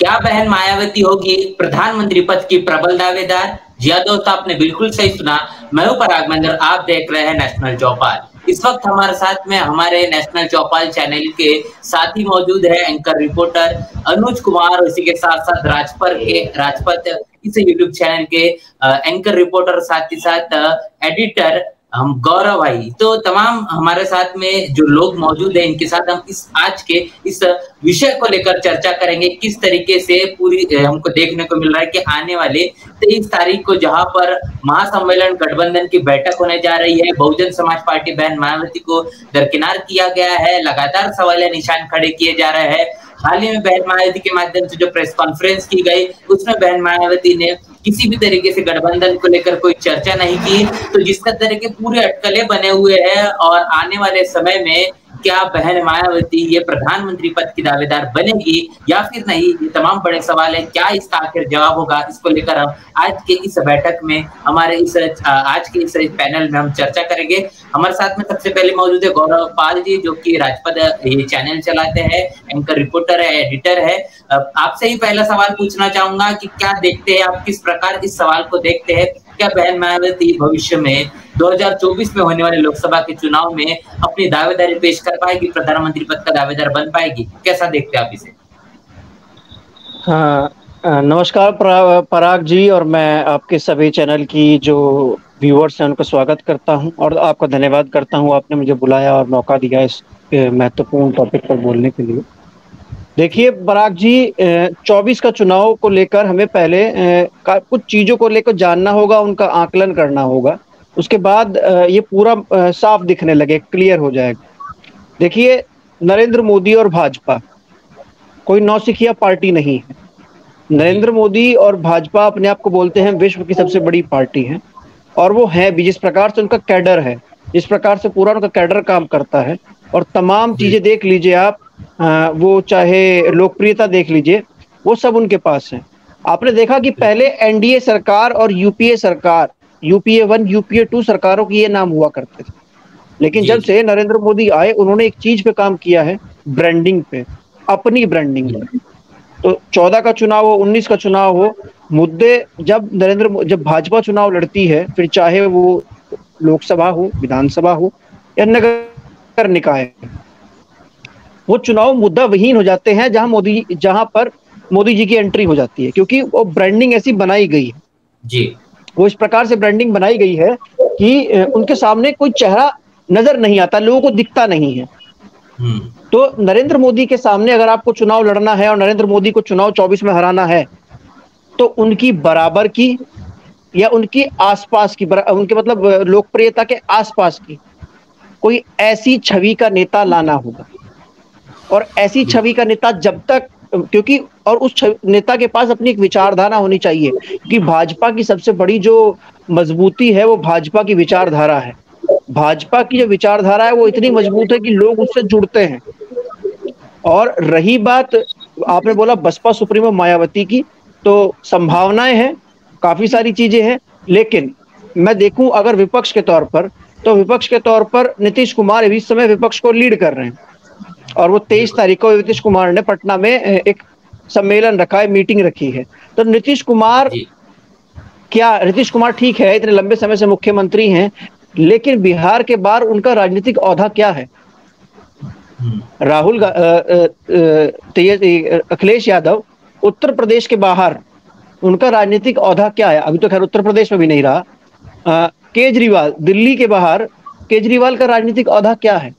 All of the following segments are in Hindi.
क्या बहन मायावती होगी प्रधानमंत्री पद की प्रबल दावेदार? जी हाँ दोस्तों, आपने बिल्कुल सही सुना। मैं हूं पराग महेंद्र, आप देख रहे हैं नेशनल चौपाल। इस वक्त हमारे साथ में हमारे नेशनल चौपाल चैनल के साथी मौजूद है एंकर रिपोर्टर अनुज कुमार और इसी के साथ-साथ राजपथ इस यूट्यूब चैनल के एंकर रिपोर्टर साथ ही साथ एडिटर हम गौरव भाई। तो तमाम हमारे साथ में जो लोग मौजूद हैं इनके साथ हम आज के इस विषय को लेकर चर्चा करेंगे। किस तरीके से पूरी हमको देखने को मिल रहा है कि आने वाले 23 तारीख को जहां पर महासम्मेलन गठबंधन की बैठक होने जा रही है, बहुजन समाज पार्टी बहन मायावती को दरकिनार किया गया है, लगातार सवालिया निशान खड़े किए जा रहे हैं। हाल ही में बहन मायावती के माध्यम से जो प्रेस कॉन्फ्रेंस की गई उसमें बहन मायावती ने किसी भी तरीके से गठबंधन को लेकर कोई चर्चा नहीं की। तो जिसका तरह के पूरे अटकले बने हुए हैं और आने वाले समय में क्या बहन मायावती ये प्रधानमंत्री पद की दावेदार बनेगी या फिर नहीं, ये तमाम बड़े सवाल है। क्या इसका आखिर जवाब होगा, इसको लेकर हम आज के इस बैठक में हमारे आज के इस पैनल में हम चर्चा करेंगे। हमारे साथ में सबसे पहले मौजूद है गौरव पाल जी, जो कि राजपथ ये चैनल चलाते हैं, एंकर रिपोर्टर है, एडिटर है। आपसे ही पहला सवाल पूछना चाहूंगा कि क्या देखते हैं आप, किस प्रकार इस सवाल को देखते हैं? क्या बहन मायावती भविष्य में 2024 में होने वाले लोकसभा के चुनाव में अपनी दावेदारी पेश कर पाएगी, प्रधानमंत्री पद का दावेदार बन पाएगी? कैसा देखते हैं आप इसे? हाँ, नमस्कार पराग जी, और मैं आपके सभी चैनल की जो व्यूअर्स हैं उनको स्वागत करता हूं और आपका धन्यवाद करता हूं, आपने मुझे बुलाया और मौका दिया इस महत्वपूर्ण टॉपिक पर बोलने के लिए। देखिए पराग जी, 24 का चुनाव को लेकर हमें पहले कुछ चीज़ों को लेकर जानना होगा, उनका आकलन करना होगा। उसके बाद ये पूरा साफ दिखने लगे, क्लियर हो जाएगा। देखिए, नरेंद्र मोदी और भाजपा कोई नौसिखिया पार्टी नहीं है। नरेंद्र मोदी और भाजपा अपने आप को बोलते हैं विश्व की सबसे बड़ी पार्टी है, और वो है भी। जिस प्रकार से उनका कैडर है, जिस प्रकार से पूरा उनका कैडर काम करता है, और तमाम चीजें देख लीजिए आप, वो चाहे लोकप्रियता देख लीजिए, वो सब उनके पास है। आपने देखा कि पहले एनडीए सरकार और यूपीए सरकार, यूपीए 1 यूपीए 2 सरकारों की ये नाम हुआ करते थे। लेकिन जब से नरेंद्र मोदी आए, उन्होंने एक चीज पे काम किया है, ब्रांडिंग पे, अपनी ब्रांडिंग पे। तो 14 का चुनाव हो, 19 का चुनाव हो, मुद्दे जब भाजपा चुनाव लड़ती है, फिर चाहे वो लोकसभा हो, विधानसभा हो या नगर निकाय, वो चुनाव मुद्दा विहीन हो जाते हैं जहां पर मोदी जी की एंट्री हो जाती है, क्योंकि वो ब्रांडिंग ऐसी बनाई गई है जी। वो इस प्रकार से ब्रांडिंग बनाई गई है कि उनके सामने कोई चेहरा नजर नहीं आता, लोगों को दिखता नहीं है। तो नरेंद्र मोदी के सामने अगर आपको चुनाव लड़ना है और नरेंद्र मोदी को चुनाव 24 में हराना है, तो उनकी बराबर की या उनकी आसपास की, उनके मतलब लोकप्रियता के आसपास की कोई ऐसी छवि का नेता लाना होगा। और ऐसी छवि का नेता जब तक, क्योंकि और उस नेता के पास अपनी एक विचारधारा होनी चाहिए, क्योंकि भाजपा की सबसे बड़ी जो मजबूती है वो भाजपा की विचारधारा है। भाजपा की जो विचारधारा है वो इतनी मजबूत है कि लोग उससे जुड़ते हैं। और रही बात, आपने बोला बसपा सुप्रीमो मायावती की, तो संभावनाएं हैं, काफी सारी चीजें हैं। लेकिन मैं देखूं अगर विपक्ष के तौर पर, तो विपक्ष के तौर पर नीतीश कुमार इस समय विपक्ष को लीड कर रहे हैं। और वो 23 तारीख को नीतीश कुमार ने पटना में एक सम्मेलन रखा है, मीटिंग रखी है। तो नीतीश कुमार ठीक है, इतने लंबे समय से मुख्यमंत्री हैं, लेकिन बिहार के बाहर उनका राजनीतिक औहदा क्या है? अखिलेश यादव उत्तर प्रदेश के बाहर उनका राजनीतिक औहदा क्या है? अभी तो खैर उत्तर प्रदेश में भी नहीं रहा। केजरीवाल दिल्ली के बाहर, केजरीवाल का राजनीतिक औहदा क्या है?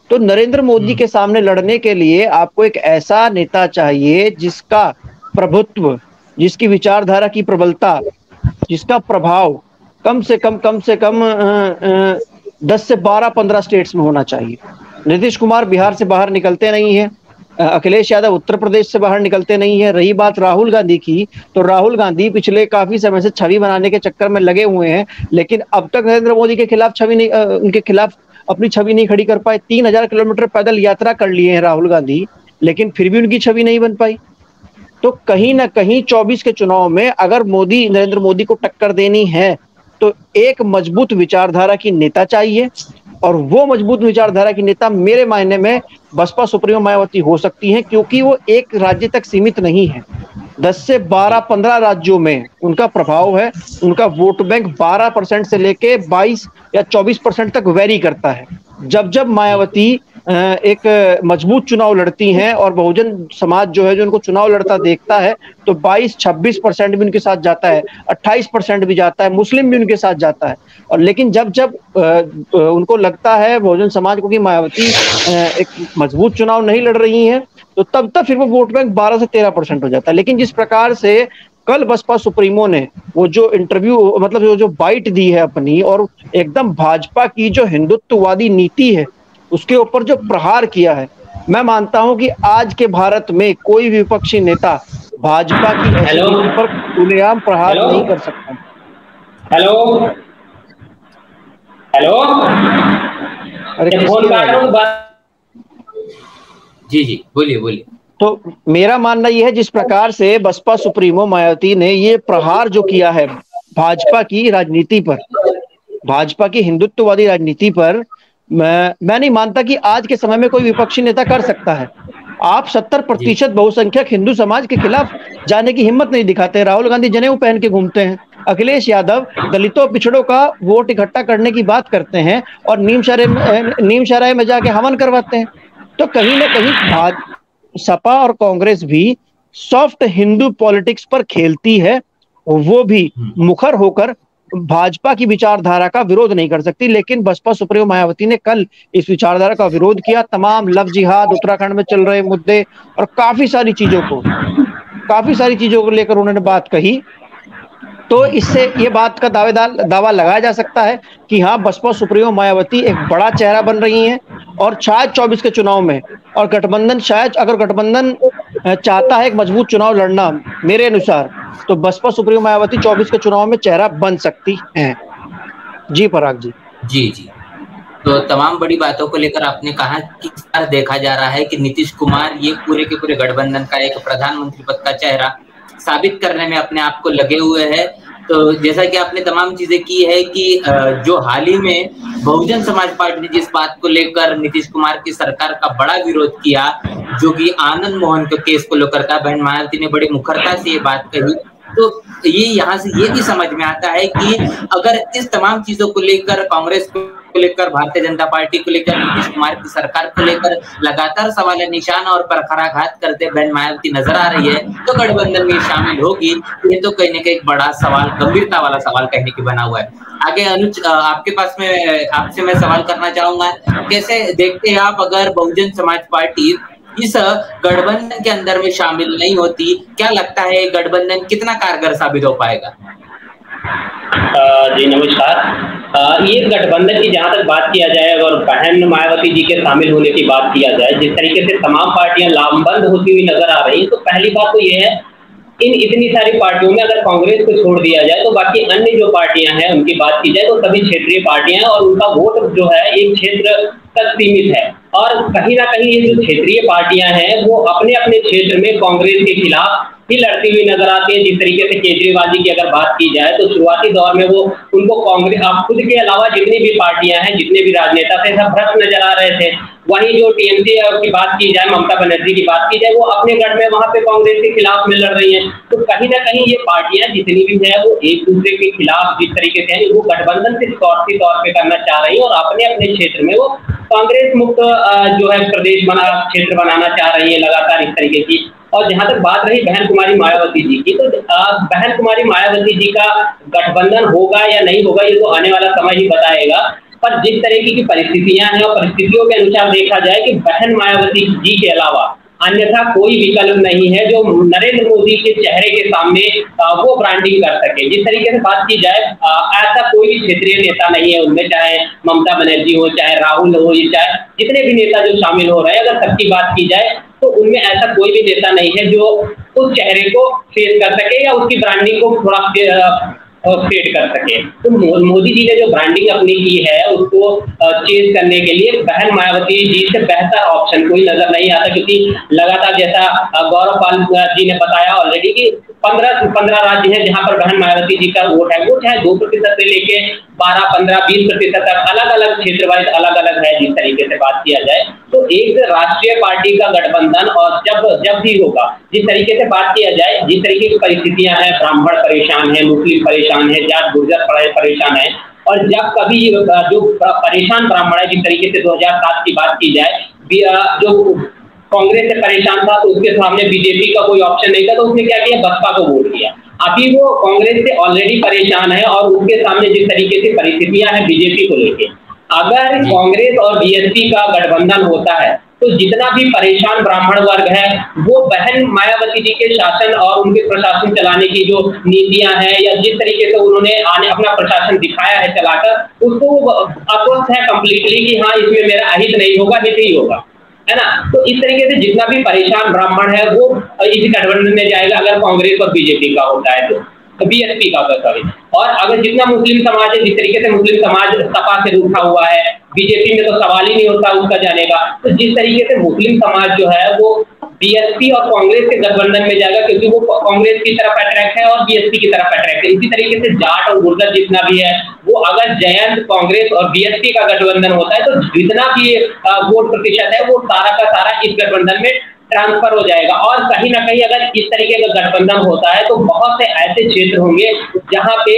तो नरेंद्र मोदी के सामने लड़ने के लिए आपको एक ऐसा नेता चाहिए जिसका प्रभुत्व, जिसकी विचारधारा की प्रबलता, जिसका प्रभाव कम से कम 10 से 12-15 स्टेट्स में होना चाहिए। नीतीश कुमार बिहार से बाहर निकलते नहीं है, अखिलेश यादव उत्तर प्रदेश से बाहर निकलते नहीं है। रही बात राहुल गांधी की, तो राहुल गांधी पिछले काफी समय से छवि बनाने के चक्कर में लगे हुए हैं, लेकिन अब तक नरेंद्र मोदी के खिलाफ उनके खिलाफ अपनी छवि नहीं खड़ी कर पाए। 3000 किलोमीटर पैदल यात्रा कर लिए हैं राहुल गांधी, लेकिन फिर भी उनकी छवि नहीं बन पाई। तो कहीं ना कहीं 24 के चुनाव में अगर नरेंद्र मोदी को टक्कर देनी है, तो एक मजबूत विचारधारा की नेता चाहिए, और वो मजबूत विचारधारा की नेता मेरे मायने में बसपा सुप्रीमो मायावती हो सकती है, क्योंकि वो एक राज्य तक सीमित नहीं है। 10 से 12-15 राज्यों में उनका प्रभाव है। उनका वोट बैंक 12% से लेके 22 या 24% तक वेरी करता है। जब जब मायावती एक मजबूत चुनाव लड़ती हैं और बहुजन समाज जो है जो उनको चुनाव लड़ता देखता है, तो 22-26% भी उनके साथ जाता है, 28% भी जाता है, मुस्लिम भी उनके साथ जाता है। और लेकिन जब जब उनको लगता है बहुजन समाज को कि मायावती एक मजबूत चुनाव नहीं लड़ रही हैं, तो तब तक फिर वो वोट बैंक 12 से 13% हो जाता है। लेकिन जिस प्रकार से कल बसपा सुप्रीमो ने वो जो इंटरव्यू मतलब जो बाइट दी है अपनी, और एकदम भाजपा की जो हिंदुत्ववादी नीति है उसके ऊपर जो प्रहार किया है, मैं मानता हूं कि आज के भारत में कोई विपक्षी नेता भाजपा की ऐसी नीति पर खुलेआम प्रहार नहीं कर सकता। हेलो हेलो, अरे फोन काट रहा हूं। जी जी बोलिए बोलिए। तो मेरा मानना यह है, जिस प्रकार से बसपा सुप्रीमो मायावती ने ये प्रहार जो किया है भाजपा की राजनीति पर, भाजपा की हिंदुत्ववादी राजनीति पर, मैं नहीं मानता कि आज के समय में कोई विपक्षी नेता कर सकता है। आप 70% बहुसंख्यक हिंदू समाज के खिलाफ जाने की हिम्मत नहीं दिखाते। राहुल गांधी जनेऊ पहन के घूमते हैं, अखिलेश यादव दलितों पिछड़ों का वोट इकट्ठा करने की बात करते हैं और नीम शहराय में जाके हवन करवाते हैं। तो कहीं ना कहीं सपा और कांग्रेस भी सॉफ्ट हिंदू पॉलिटिक्स पर खेलती है, वो भी मुखर होकर भाजपा की विचारधारा का विरोध नहीं कर सकती। लेकिन बसपा सुप्रीमो मायावती ने कल इस विचारधारा का विरोध किया। तमाम लव जिहाद, उत्तराखंड में चल रहे मुद्दे और काफी सारी चीजों को लेकर उन्होंने बात कही। तो इससे ये बात का दावा लगाया जा सकता है कि हाँ, बसपा सुप्रीमो मायावती एक बड़ा चेहरा बन रही हैं और शायद 24 के चुनाव में, और गठबंधन शायद अगर गठबंधन चाहता है एक मजबूत चुनाव लड़ना, मेरे अनुसार तो बसपा सुप्रीमो मायावती 24 के चुनाव में चेहरा बन सकती हैं। जी पराग जी। जी जी, तो तमाम बड़ी बातों को लेकर आपने कहा कि देखा जा रहा है कि नीतीश कुमार ये पूरे के पूरे गठबंधन का एक प्रधानमंत्री पद का चेहरा साबित करने में अपने आप को लगे हुए हैं। तो जैसा कि आपने तमाम चीजें की है कि जो हाल ही में बहुजन समाज पार्टी ने जिस बात को लेकर नीतीश कुमार की सरकार का बड़ा विरोध किया, जो कि आनंद मोहन के केस को लेकर था, बहन मायावती ने बड़ी मुखरता से ये बात कही। तो ये यहाँ से ये भी समझ में आता है कि अगर इस तमाम चीजों को लेकर, कांग्रेस को लेकर, भारतीय जनता पार्टी को लेकर, नीतीश कुमार की सरकार को लेकर लगातार सवाल निशान और प्रखराघात करते बहन मायावती नजर आ रही है, तो गठबंधन में शामिल होगी, ये तो कहीं ना कहीं बड़ा सवाल, गंभीरता वाला सवाल कहने की बना हुआ है। आगे अनुज, आपके पास में आपसे मैं सवाल करना चाहूंगा, कैसे देखते हैं आप अगर बहुजन समाज पार्टी इस गठबंधन के अंदर में शामिल नहीं होती, क्या लगता है गठबंधन कितना कारगर साबित हो पाएगा? जी नमस्कार। ये गठबंधन की जहां तक बात किया जाए और बहन मायावती जी के शामिल होने की बात किया जाए, जिस तरीके से तमाम पार्टियां लामबंद होती हुई नजर आ रही हैं, तो पहली बात तो ये है, इन इतनी सारी पार्टियों में अगर कांग्रेस को छोड़ दिया जाए तो बाकी अन्य जो पार्टियां हैं उनकी बात की जाए तो सभी क्षेत्रीय पार्टियां हैं और उनका वोट जो है एक क्षेत्र तक सीमित है। और कहीं ना कहीं ये जो क्षेत्रीय पार्टियां हैं वो अपने अपने क्षेत्र में कांग्रेस के खिलाफ ही लड़ती हुई नजर आती है। जिस तरीके से केजरीवाल जी की अगर बात की जाए तो शुरुआती दौर में वो उनको कांग्रेस, आप खुद के अलावा जितनी भी पार्टियां हैं, जितने भी राजनेता थे, सब भ्रष्ट नजर आ रहे थे। वहीं जो टीएमसी की बात की जाए, ममता बनर्जी की बात की जाए, वो अपने गढ़ में वहां पे कांग्रेस के खिलाफ में लड़ रही हैं। तो कहीं ना कहीं ये पार्टियां जितनी भी है वो एक दूसरे के खिलाफ जिस तरीके से है वो गठबंधन सिर्फ स्वार्थी तौर पे करना चाह रही है और अपने अपने क्षेत्र में वो कांग्रेस मुक्त जो है प्रदेश क्षेत्र बनाना चाह रही है लगातार इस तरीके की। और जहां तक बात रही बहन कुमारी मायावती जी की, तो बहन कुमारी मायावती जी का गठबंधन होगा या नहीं होगा ये तो आने वाला समय ही बताएगा। पर जिस तरीके की परिस्थितियां हैं और परिस्थितियों के अनुसार देखा जाए कि बहन मायावती जी के अलावा अन्यथा कोई विकल्प नहीं है जो नरेंद्र मोदी के चेहरे के सामने वो ब्रांडिंग कर सके। जिस तरीके से बात की जाए, ऐसा कोई भी क्षेत्रीय नेता नहीं है उनमें, चाहे ममता बनर्जी हो, चाहे राहुल हो, चाहे जितने भी नेता जो शामिल हो रहे हैं, अगर सबकी बात की जाए तो उनमें ऐसा कोई भी नेता नहीं है जो उस चेहरे को फेस कर सके या उसकी ब्रांडिंग को थोड़ा सेट कर सके। तो मोदी जी ने जो ब्रांडिंग अपनी की है उसको चेंज करने के लिए बहन मायावती जी से बेहतर ऑप्शन कोई नजर नहीं आता, क्योंकि लगातार जैसा गौरव पाल जी ने बताया ऑलरेडी कि 15 राज्य हैं जहां पर बहन मायावती जी का वोट है, वो चाहे 2% से लेके 12, 15, 20% तक अलग अलग क्षेत्र वाइज अलग अलग है। जिस तरीके से बात किया जाए तो एक राष्ट्रीय पार्टी का गठबंधन, और जब भी होगा, जिस तरीके से बात किया जाए, जिस तरीके की परिस्थितियां हैं, ब्राह्मण परेशान है, मुस्लिम परेशान है, जाट गुर्जर परेशान है, और जब कभी जो परेशान ब्राह्मण है, जिस तरीके से 2007 की बात की जाए, जो कांग्रेस से परेशान था तो उसके सामने बीजेपी का कोई ऑप्शन नहीं था, तो उसने क्या किया, बसपा को वोट किया। अभी वो कांग्रेस से ऑलरेडी परेशान है और उसके सामने जिस तरीके से परिस्थितियां हैं बीजेपी को लेके, अगर कांग्रेस और बीएसपी का गठबंधन होता है तो जितना भी परेशान ब्राह्मण वर्ग है वो बहन मायावती जी के शासन और उनके प्रशासन चलाने की जो नीतियां हैं या जिस तरीके से उन्होंने अपना प्रशासन दिखाया है चलाकर, उसको अस्वस्थ है कंप्लीटली कि हाँ इसमें मेरा अहित नहीं होगा, हित ही होगा, है ना। तो इस तरीके से जितना भी परेशान ब्राह्मण है वो इसी गठबंधन में जाएगा अगर कांग्रेस और बीजेपी का होता है तो बीएसपी का सॉरी। और अगर जितना मुस्लिम समाज है, जिस तरीके से मुस्लिम समाज सपा से रूठा हुआ है, बीजेपी में तो सवाल ही नहीं होता उसका जाने का, तो जिस तरीके से मुस्लिम समाज जो है वो बीएसपी और कांग्रेस के गठबंधन में जाएगा, क्योंकि वो कांग्रेस की तरफ अट्रैक्ट है और बीएसपी की तरफ अट्रैक्ट है। इसी तरीके से जाट और गुर्जर जितना भी है वो अगर जयंत कांग्रेस और बीएसपी का गठबंधन होता है तो जितना भी वोट प्रतिशत है वो सारा का सारा इस गठबंधन में ट्रांसफर हो जाएगा। और कहीं ना कहीं अगर इस तरीके का गठबंधन होता है तो बहुत से ऐसे क्षेत्र होंगे जहां पे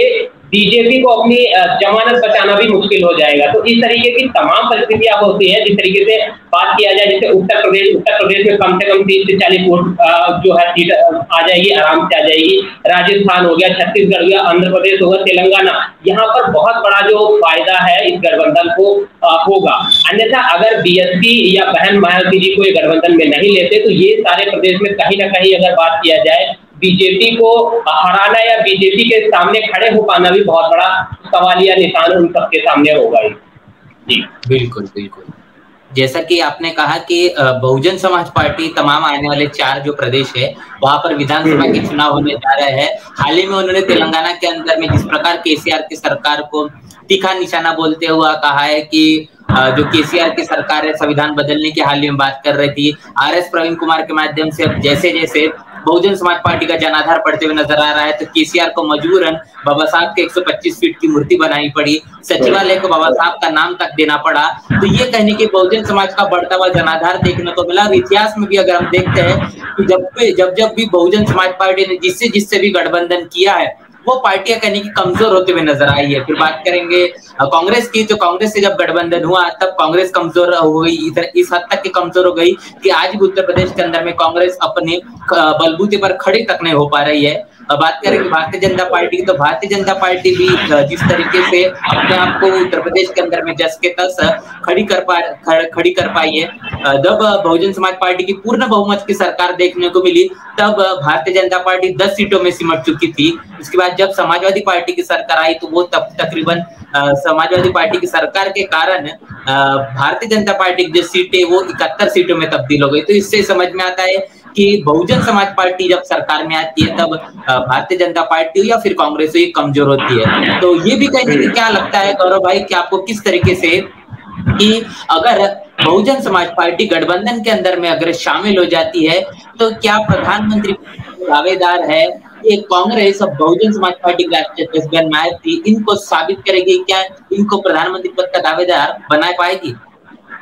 बीजेपी को अपनी जमानत बचाना भी मुश्किल हो जाएगा। तो इस तरीके की तमाम परिस्थितियां होती हैं। जिस तरीके से बात किया जाए, जैसे उत्तर प्रदेश में कम से कम 30 से 40 वोट जो है सीट आ जाएगी, आराम से आ जाएगी। राजस्थान हो गया, छत्तीसगढ़ हो गया, आंध्र प्रदेश होगा, तेलंगाना, यहाँ पर बहुत बड़ा जो फायदा है इस गठबंधन को होगा। अन्यथा अगर बीएसपी या बहन मायावती जी को ये गठबंधन में नहीं लेते तो ये सारे प्रदेश में कहीं ना कहीं अगर बात किया जाए बीजेपी को हराना या बीजेपी के सामने खड़े हो पाना भी बहुत बड़ा सवालिया निशान उन सबके सामने होगा। जी बिल्कुल बिल्कुल। जैसा कि आपने कहा कि बहुजन समाज पार्टी तमाम आने वाले 4 जो प्रदेश है वहां पर विधानसभा के चुनाव होने जा रहे हैं। हाल ही में उन्होंने तेलंगाना के अंदर में जिस प्रकार केसीआर की सरकार को तीखा निशाना बोलते हुआ कहा है कि जो केसीआर की सरकार है संविधान बदलने की हाल ही में बात कर रही थी। आरएस प्रवीण कुमार के माध्यम से अब जैसे जैसे बहुजन समाज पार्टी का जनाधार पड़ते हुए नजर आ रहा है तो केसीआर को मजबूरन बाबा साहब के 125 फीट की मूर्ति बनानी पड़ी, सचिवालय को बाबा साहब का नाम तक देना पड़ा। तो ये कहने की बहुजन समाज का बढ़ता हुआ जनाधार देखने को मिला। इतिहास में भी अगर हम देखते हैं कि जब भी बहुजन समाज पार्टी ने जिससे भी गठबंधन किया है वो पार्टियां कहने की कमजोर होते हुए नजर आई है। फिर बात करेंगे कांग्रेस की, तो कांग्रेस से जब गठबंधन हुआ तब कांग्रेस कमजोर हो गई, इधर इस हद तक की कमजोर हो गई कि आज भी उत्तर प्रदेश के अंदर में कांग्रेस अपने बलबूते पर खड़े तक नहीं हो पा रही है। बात करेंगे भारतीय जनता पार्टी की, तो भारतीय जनता पार्टी भी जिस तरीके से अपने आप को उत्तर प्रदेश के अंदर में जस के तस खड़ी कर पाई है। जब बहुजन समाज पार्टी की पूर्ण बहुमत की सरकार देखने को मिली तब भारतीय जनता पार्टी 10 सीटों में सिमट चुकी थी। उसके बाद जब समाजवादी पार्टी की सरकार आई तो वो तब तकरीबन समाजवादी पार्टी की सरकार के कारण भारतीय जनता पार्टी की जो सीटें वो 71 सीटों में तब्दील हो गई। तो इससे समझ में आता है कि बहुजन समाज पार्टी जब सरकार में आती है तब भारतीय जनता पार्टी या फिर कांग्रेस ही कमजोर होती है। तो ये भी कहने की क्या लगता है गौरव भाई कि आपको किस तरीके से कि अगर बहुजन समाज पार्टी गठबंधन के अंदर में अगर शामिल हो जाती है तो क्या प्रधानमंत्री दावेदार है ये कांग्रेस और बहुजन समाज पार्टी की राष्ट्रीय अध्यक्ष बहन मायावती इनको साबित करेगी, क्या इनको प्रधानमंत्री पद का दावेदार बना पाएगी?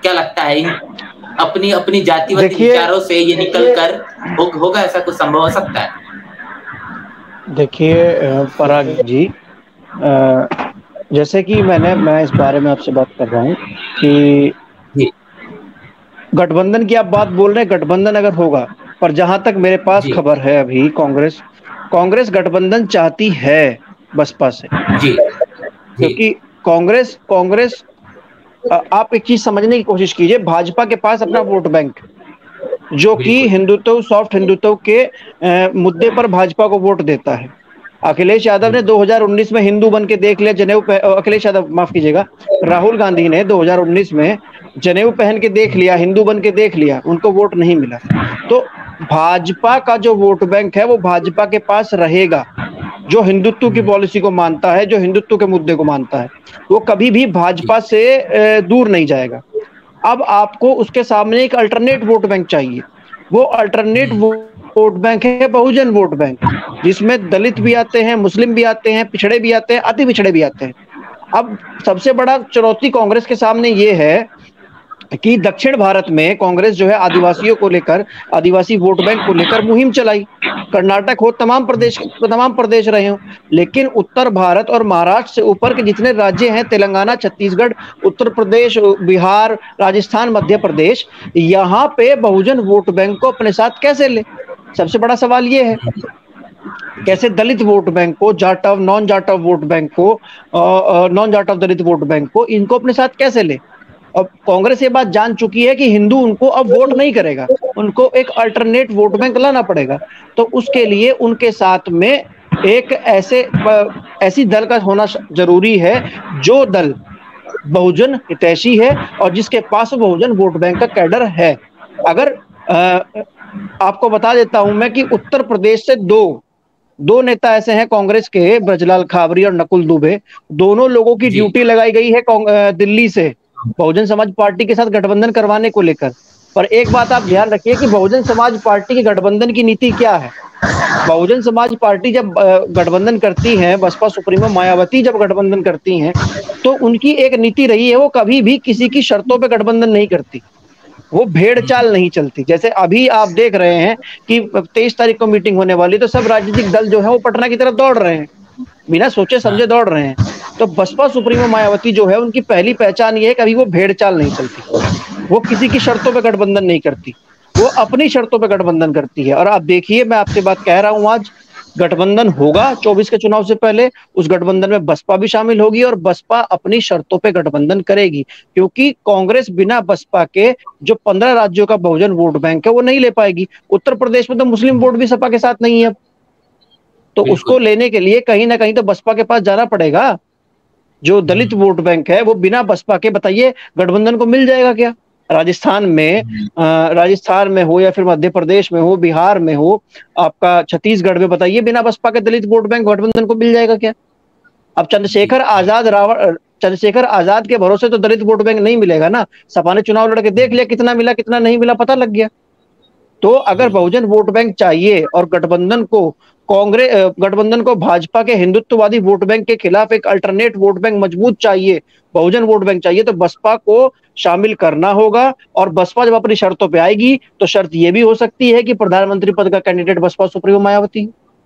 क्या लगता है अपनी अपनी जातिवादी विचारों से ये निकल कर होगा, ऐसा कुछ संभव हो सकता है? देखिए पराग जी, जैसे कि मैं इस बारे में आपसे बात कर रहा हूँ कि गठबंधन की आप बात बोल रहे हैं, गठबंधन अगर होगा, पर जहां तक मेरे पास खबर है अभी कांग्रेस गठबंधन चाहती है बसपा से। क्योंकि कांग्रेस आप एक चीज समझने की कोशिश कीजिए, भाजपा के पास अपना वोट बैंक जो कि हिंदुत्व, सॉफ्ट हिंदुत्व के मुद्दे पर भाजपा को वोट देता है। अखिलेश यादव ने 2019 में हिंदू बन के देख लिया, अखिलेश यादव माफ कीजिएगा, राहुल गांधी ने 2019 में जनेऊ पहन के देख लिया, हिंदू बन के देख लिया, उनको वोट नहीं मिला। तो भाजपा का जो वोट बैंक है वो भाजपा के पास रहेगा। जो हिंदुत्व की पॉलिसी को मानता है, जो हिंदुत्व के मुद्दे को मानता है, वो कभी भी भाजपा से दूर नहीं जाएगा। अब आपको उसके सामने एक अल्टरनेट वोट बैंक चाहिए। वो अल्टरनेट वोट बैंक है बहुजन वोट बैंक, जिसमें दलित भी आते हैं, मुस्लिम भी आते हैं, पिछड़े भी आते हैं, अति पिछड़े भी आते हैं। अब सबसे बड़ा चुनौती कांग्रेस के सामने ये है कि दक्षिण भारत में कांग्रेस जो है आदिवासियों को लेकर, आदिवासी वोट बैंक को लेकर मुहिम चलाई। कर्नाटक हो, तमाम प्रदेश रहे हो, लेकिन उत्तर भारत और महाराष्ट्र से ऊपर के जितने राज्य हैं, तेलंगाना, छत्तीसगढ़, उत्तर प्रदेश, बिहार, राजस्थान, मध्य प्रदेश, यहाँ पे बहुजन वोट बैंक को अपने साथ कैसे ले? सबसे बड़ा सवाल ये है, कैसे दलित वोट बैंक को, Jatav, non Jatav vote bank को, नॉन जाटव दलित वोट बैंक को, इनको अपने साथ कैसे ले? अब कांग्रेस ये बात जान चुकी है कि हिंदू उनको अब वोट नहीं करेगा, उनको एक अल्टरनेट वोट बैंक लाना पड़ेगा। तो उसके लिए उनके साथ में एक ऐसी दल का होना जरूरी है, जो दल बहुजन हितैषी है और जिसके पास बहुजन वोट बैंक का कैडर है। अगर आपको बता देता हूं मैं कि उत्तर प्रदेश से दो नेता ऐसे हैं कांग्रेस के, ब्रजलाल खाबरी और नकुल दुबे, दोनों लोगों की ड्यूटी लगाई गई है दिल्ली से बहुजन समाज पार्टी के साथ गठबंधन करवाने को लेकर। पर एक बात आप ध्यान रखिए कि बहुजन समाज पार्टी के गठबंधन की नीति क्या है। बहुजन समाज पार्टी जब गठबंधन करती है, बसपा सुप्रीमो मायावती जब गठबंधन करती हैं, तो उनकी एक नीति रही है, वो कभी भी किसी की शर्तों पे गठबंधन नहीं करती, वो भेड़ चाल नहीं चलती। जैसे अभी आप देख रहे हैं कि 23 तारीख को मीटिंग होने वाली, तो सब राजनीतिक दल जो है वो पटना की तरफ दौड़ रहे हैं, बिना सोचे समझे दौड़ रहे हैं। तो बसपा सुप्रीमो मायावती जो है, उनकी पहली पहचान ये है, कभी वो भेड़ चाल नहीं चलती, वो किसी की शर्तों पे गठबंधन नहीं करती, वो अपनी शर्तों पे गठबंधन करती है। और आप देखिए, मैं आपसे बात कह रहा हूं, आज गठबंधन होगा 24 के चुनाव से पहले, उस गठबंधन में बसपा भी शामिल होगी और बसपा अपनी शर्तों पे गठबंधन करेगी, क्योंकि कांग्रेस बिना बसपा के जो 15 राज्यों का बहुजन वोट बैंक है वो नहीं ले पाएगी। उत्तर प्रदेश में तो मुस्लिम वोट भी सपा के साथ नहीं है, तो उसको लेने के लिए कहीं ना कहीं तो बसपा के पास जाना पड़ेगा। जो दलित वोट बैंक है वो बिना बसपा के, बताइए, गठबंधन को मिल जाएगा क्या? राजस्थान में हो या फिर मध्य प्रदेश में हो, बिहार में हो, आपका छत्तीसगढ़ में, बताइए, बिना बसपा के दलित वोट बैंक गठबंधन को मिल जाएगा क्या? अब चंद्रशेखर आजाद के भरोसे तो दलित वोट बैंक नहीं मिलेगा ना। सपा ने चुनाव लड़के देख लिया, कितना मिला कितना नहीं मिला पता लग गया। तो अगर बहुजन वोट बैंक चाहिए और गठबंधन को भाजपा के हिंदुत्ववादी वोट बैंक के खिलाफ एक अल्टरनेट वोट बैंक मजबूत चाहिए, बहुजन वोट बैंक चाहिए, तो बसपा को शामिल करना होगा। और बसपा जब अपनी शर्तों पे आएगी, तो शर्त ये भी हो सकती है कि प्रधानमंत्री पद का कैंडिडेट बसपा सुप्रीमो मायावती,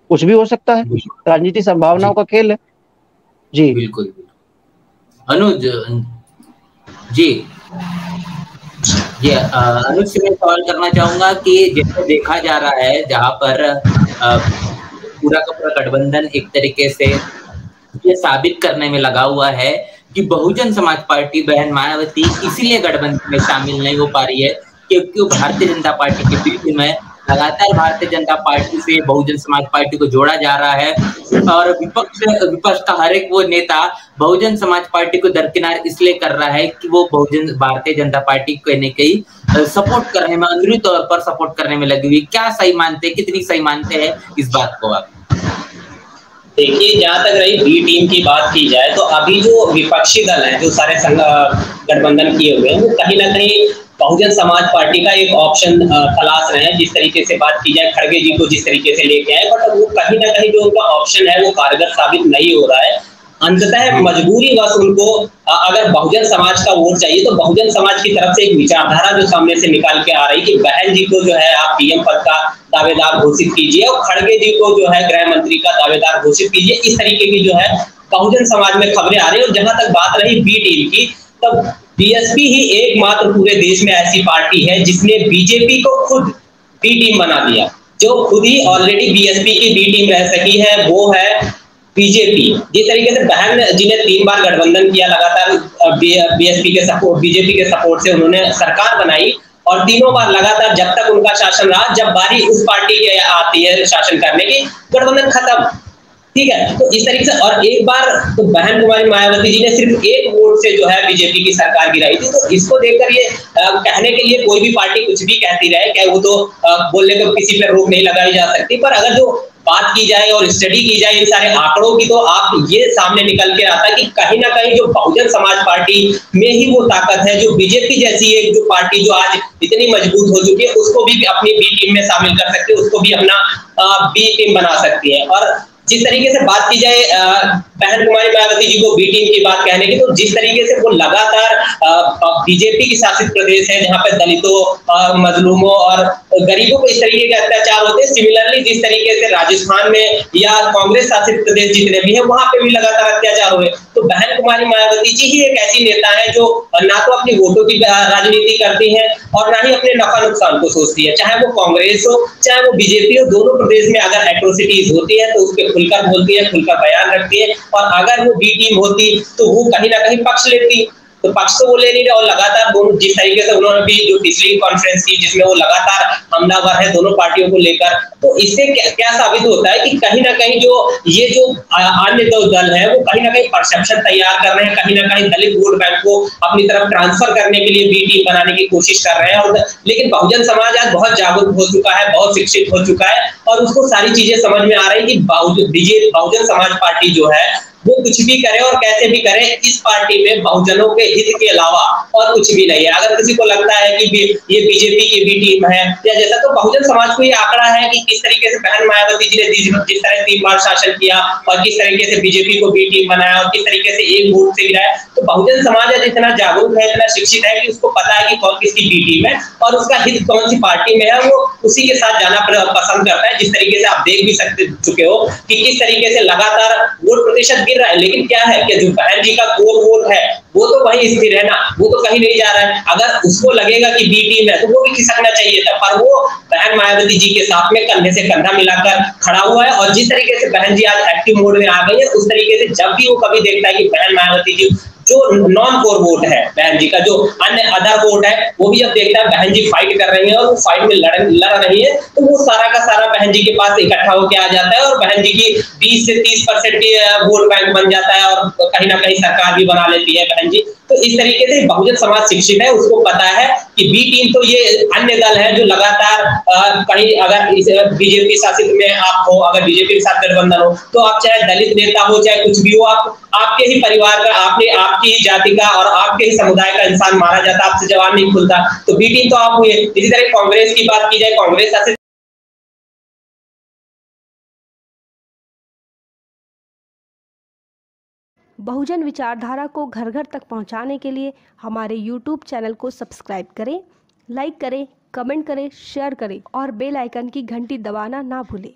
कुछ भी हो सकता है, राजनीति संभावनाओं का खेल है। जी बिल्कुल। अनुज जी, अनुज से मैं सवाल करना चाहूंगा कि जैसे देखा जा रहा है, जहां पर पूरा का पूरा गठबंधन एक तरीके से ये साबित करने में लगा हुआ है कि बहुजन समाज पार्टी बहन मायावती इसीलिए गठबंधन में शामिल नहीं हो पा रही है क्योंकि वो भारतीय जनता पार्टी के पीछे में लगातार भारतीय जनता पार्टी से बहुजन समाज पार्टी को जोड़ा जा रहा है, और विपक्ष का हर एक वो नेता बहुजन समाज पार्टी को दरकिनार इसलिए कर रहा है कि वो भारतीय जनता पार्टी को कहीं कहीं सपोर्ट करने में, अंदरूनी तौर पर सपोर्ट करने में लगी हुई। क्या सही मानते हैं, कितनी सही मानते हैं इस बात को आप? देखिए, जहां तक रही बी टीम की बात की जाए, तो अभी जो विपक्षी दल है, जो सारे गठबंधन किए हुए हैं, वो कहीं ना कहीं बहुजन समाज पार्टी का एक ऑप्शन तलाश रहे हैं। जिस तरीके से बात की जाए, खड़गे जी को जिस तरीके से लेके आए, बट वो कहीं ना कहीं जो उनका ऑप्शन है वो कारगर साबित नहीं हो रहा है। अंततः मजबूरी बस उनको, अगर बहुजन समाज का वोट चाहिए, तो बहुजन समाज की तरफ से एक विचारधारा जो सामने से निकाल के आ रही कि बहन जी को जो है आप पीएम पद का दावेदार घोषित कीजिए और खड़गे जी को जो है गृह मंत्री का दावेदार घोषित कीजिए। इस तरीके की जो है बहुजन समाज में खबरें आ रही है। और जहां तक बात रही बी टीम की, तो बीएसपी ही एकमात्र पूरे देश में ऐसी पार्टी है जिसने बीजेपी को खुद बी टीम बना दिया। जो खुद ही ऑलरेडी बीएसपी की बी टीम रह सकी है वो है बीजेपी। जिस तरीके से बहन जी ने 3 बार गठबंधन किया लगातार बीएसपी के सपोर्ट, बीजेपी के सपोर्ट से उन्होंने सरकार बनाई, और तीनों बार लगातार जब तक उनका शासन रहा, जब बारी उस पार्टी के आती है शासन करने की, गठबंधन खत्म। ठीक है। तो इस तरीके से, और एक बार तो बहन कुमारी मायावती जी ने सिर्फ एक वोट से जो है बीजेपी की सरकार गिराई थी। तो इसको देखकर ये कहने के लिए कोई भी पार्टी कुछ भी कहती रहे, क्या वो तो बोलने को किसी पर रोक नहीं लगाई जा सकती। पर अगर जो बात की जाए और स्टडी की जाए इन सारे आंकड़ों की, तो आप ये सामने निकल के आता है कि कहीं ना कहीं जो बहुजन समाज पार्टी में ही वो ताकत है, जो बीजेपी जैसी एक जो पार्टी जो आज इतनी मजबूत हो चुकी है, उसको भी अपनी बी टीम में शामिल कर सकती है, उसको भी अपना बी टीम बना सकती है। और जिस तरीके से बात की जाए बहन कुमारी मायावती जी को बी टीम की बात कहने की, तो जिस तरीके से वो लगातार बीजेपी की शासित प्रदेश है जहां पे दलितों, मजलूमों और गरीबों को इस तरीके के अत्याचार होते हैं, सिमिलरली जिस तरीके से राजस्थान में या कांग्रेस शासित प्रदेश जितने भी है वहां पे भी लगातार अत्याचार हुए। तो बहन कुमारी मायावती जी ही एक ऐसी नेता है जो ना तो अपनी वोटों की राजनीति करती है और ना ही अपने नफा नुकसान को सोचती है। चाहे वो कांग्रेस हो चाहे वो बीजेपी हो, दोनों प्रदेश में अगर एट्रोसिटीज होती है तो उसके खुलकर बोलती है, खुलकर बयान रखती है। और अगर वो बी टीम होती तो वो कहीं ना कहीं पक्ष लेती, तो पक्ष तो वो ले नहीं रहे। और लगातार दोनों जिस तरीके से उन्होंने भी जो पिछली कॉन्फ्रेंस की जिसमें वो लगातार हमलावर है दोनों पार्टियों को लेकर, तो इससे क्या साबित होता है कि कहीं ना कहीं जो ये जो अन्य दो दल है वो कहीं ना कहीं परसेप्शन तैयार कर रहे हैं, कहीं ना कहीं दलित वोट बैंक को अपनी तरफ ट्रांसफर करने के लिए बी टीम बनाने की कोशिश कर रहे हैं। और लेकिन बहुजन समाज आज बहुत जागरूक हो चुका है, बहुत शिक्षित हो चुका है और उसको सारी चीजें समझ में आ रही है कि बहुजन समाज पार्टी जो है वो कुछ भी करे और कैसे भी करे, इस पार्टी में बहुजनों के हित के अलावा और कुछ भी नहीं है। अगर किसी को लगता है कि ये बीजेपी की बी टीम है या जैसा, तो बहुजन समाज को ये आंकड़ा है कि किस तरीके से बहन मायावती जी ने जिस तरह 3 बार शासन किया और किस तरीके से बीजेपी को बी टीम बनाया और किस तरीके से एक वोट से गिराया। तो बहुजन समाज आज इतना जागरूक है, इतना शिक्षित है कि उसको पता है कि कौन किसकी बी टीम है और उसका हित कौन सी पार्टी में है, वो उसी के साथ जाना पसंद करता है। जिस तरीके से आप देख भी चुके हो कि किस तरीके से लगातार वोट प्रतिशत गिर रहा है, लेकिन क्या है कि जो बहन जी का कोर वोट है वो तो वही स्थिर है ना, वो तो कहीं नहीं जा रहा है। अगर उसको लगेगा कि बी टीम है तो वो भी खिसकना चाहिए था, पर वो बहन मायावती जी के साथ में कंधे से कंधा मिलाकर खड़ा हुआ है। और जिस तरीके से बहन जी आज एक्टिव मोड में आ गई है, उस तरीके से जब भी वो कभी देखता है कि बहन मायावती जी जो नॉन कोर वोट है बहन जी का, जो अन्य अदर वोट है, वो भी जब देखता है बहन जी फाइट कर रही है और वो फाइट में लड़ रही है, तो वो सारा का सारा बहन जी के पास इकट्ठा होकर आ जाता है और बहन जी की 20 से 30% वोट बैंक बन जाता है और कहीं ना कहीं सरकार भी बना लेती है बहन जी। तो इस तरीके से बहुजन समाज शिक्षित है, उसको पता है कि बी टीम तो ये अन्य दल है जो लगातार कहीं अगर बीजेपी शासित में आप हो, अगर बीजेपी के साथ गठबंधन हो, तो आप चाहे दलित नेता हो चाहे कुछ भी हो, आपके ही परिवार का, आपकी ही जाति का और आपके ही समुदाय का इंसान मारा जाता, आपसे जवाब नहीं खुलता, तो बी टीम तो आप हुए। इसी तरह कांग्रेस की बात की जाए, कांग्रेस शासित बहुजन विचारधारा को घर घर तक पहुंचाने के लिए हमारे YouTube चैनल को सब्सक्राइब करें, लाइक करें, कमेंट करें, शेयर करें और बेल आइकन की घंटी दबाना ना भूलें।